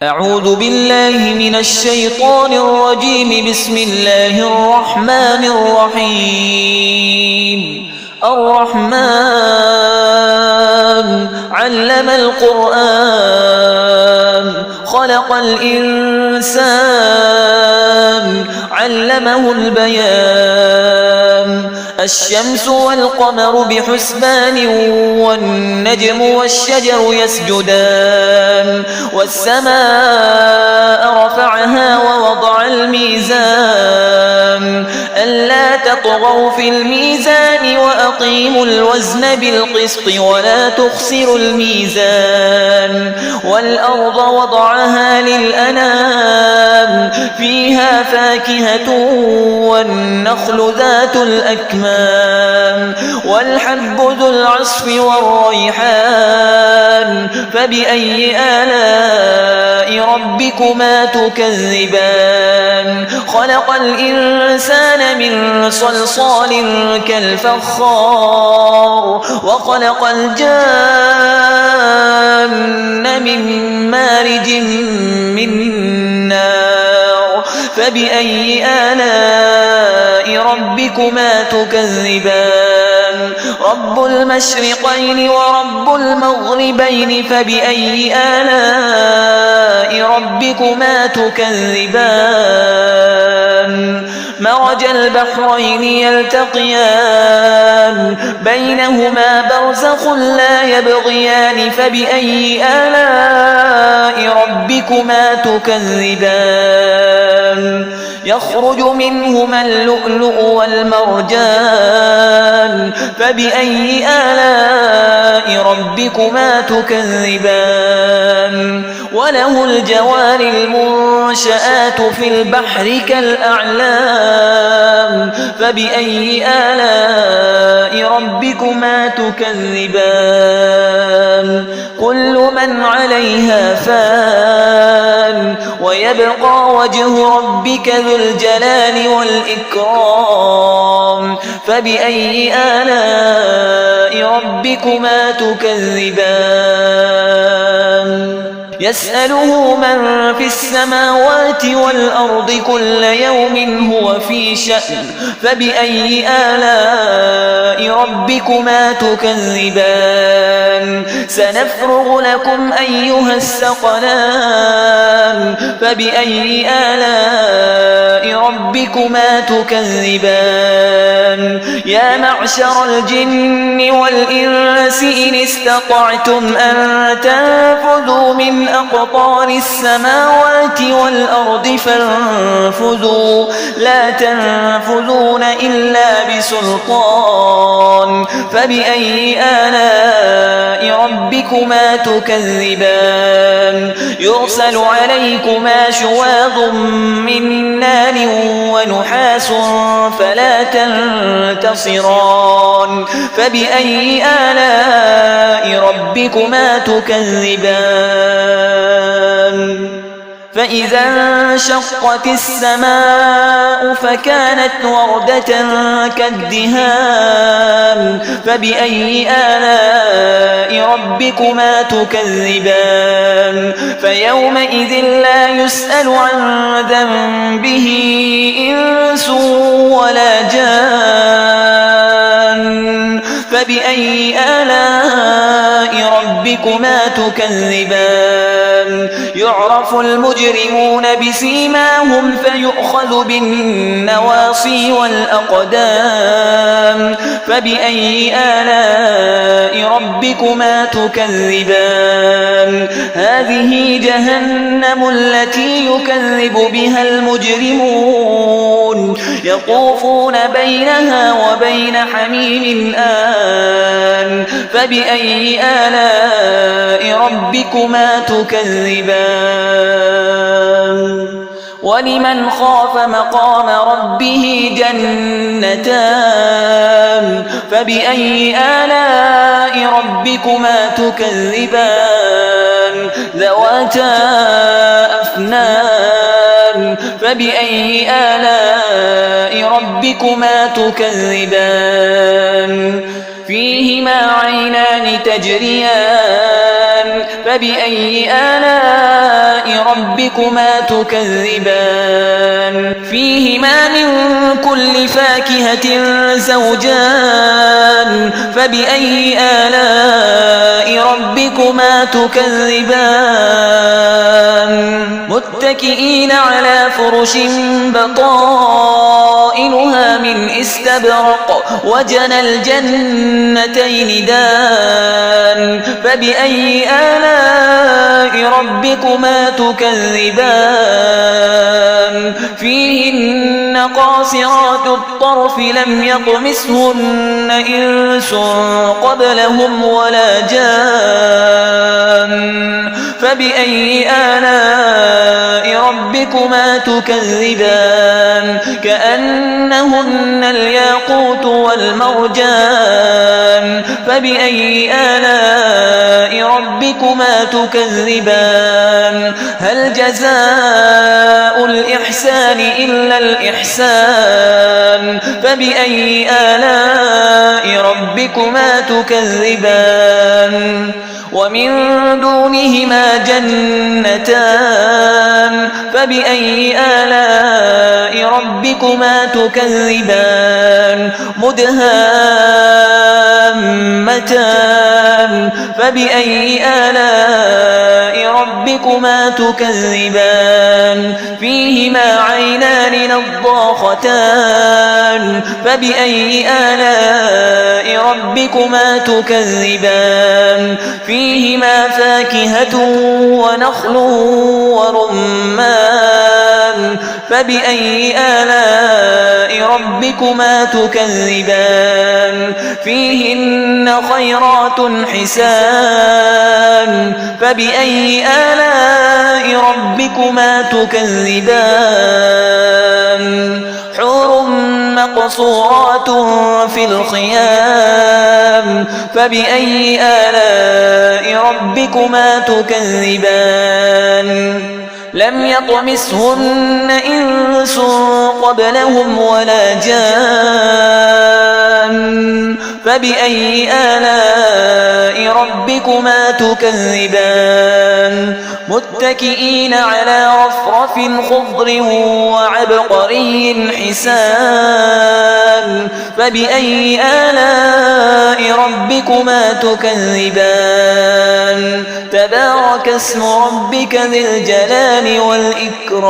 أعوذ بالله من الشيطان الرجيم. بسم الله الرحمن الرحيم. الرحمن علم القرآن خلق الإنسان علمه البيان. الشمس والقمر بحسبان والنجم والشجر يسجدان. والسماء رفعها ووضع الميزان ألا تطغوا في الميزان وأقيموا الوزن بالقسط ولا تخسروا الميزان. والأرض وضعها للأنام فيها فاكهة والنخل ذات الأكمام والحب ذو العصف والريحان. فبأي آلاء ربكما تكذبان؟ خلق الإنسان من صلصال كالفخار وخلق الجان من مارج من نار. فبأي آلاء ربكما تكذبان؟ رب المشرقين ورب المغربين. فبأي آلاء ربكما تكذبان؟ مرج البحرين يلتقيان بينهما برزخ لا يبغيان. فبأي آلاء ربكما تكذبان؟ يخرج منهما اللؤلؤ والمرجان. فبأي آلاء ربكما تكذبان؟ وله الجوار المنشآت في البحر كالأعلام. فبأي آلاء ربكما تكذبان؟ كل من عليها فان ويبقى وجه ربك ذو الجلال والإكرام. فبأي آلاء ربكما تكذبان؟ يسأله من في السماوات والأرض كل يوم هو في شأن. فبأي آلاء ربكما تكذبان؟ سنفرغ لكم أيها الثقلان. فبأي آلاء ربكما تكذبان؟ يا معشر الجن والإنس إن استطعتم أن تنفذوا من أقطار السماوات والأرض فانفذوا لا تنفذون إلا بسلطان. فبأي آلاء ربكما تكذبان؟ يرسل عليكما شواظ من نار ونحاس فلا تنتصران. فبأي آلاء ربكما تكذبان؟ فإذا انشقت السماء فكانت وردة كالدهان. فبأي آلاء ربكما تكذبان؟ فيومئذ لا يسأل عن ذنبه إنس ولا جان. فبأي آلاء ربكما تكذبان؟ يعرف المجرمون بسيماهم فيؤخذ بالنواصي والأقدام. فبأي آلاء ربكما تكذبان؟ هذه جهنم التي يكذب بها المجرمون يطوفون بينها وبين حميم آن. فبأي آلاء ربكما تكذبان؟ ولمن خاف مقام ربه جنتان. فبأي آلاء ربكما تكذبان؟ ذواتا أفنان. فبأي آلاء ربكما تكذبان؟ فيهما عينان تجريان فبأي آلاء ربكما تكذبان فيهما من كل فاكهة زوجان فبأي آلاء ربكما تكذبان متكئين على فرش بطائنها من استبرق وجنى الجنتين دان فبأي آلاء ربكما تكذبان فيهن قاصرات الطرف لم يطمثهن إنس قبلهم ولا جان فبأي آلاء ربكما تكذبان كأنهن الياقوت والمرجان فبأي آلاء ربكما تكذبان هل جزاء الإحسان إلا الإحسان فبأي آلاء ربكما تكذبان ومن دونهما جنتان فبأي آلاء ربكما تكذبان مدهامتان فبأي آلاء ربكما تكذبان فيهما عينان نضاختان فبأي آلاء ربكما تكذبان فيهما فاكهة ونخل ورمان فبأي آلاء ربكما تكذبان فيهن خيرات حسان فبأي آلاء ربكما تكذبان حور مقصورات في الخيام فبأي آلاء ربكما تكذبان لم يطمثهن إنس قبلهم ولا جان فبأي آلاء ربكما تكذبان متكئين على رفرف خضر وعبقري حسان فبأي آلاء ربكما تكذبان تبارك اسم ربك ذي الجلال والإكرام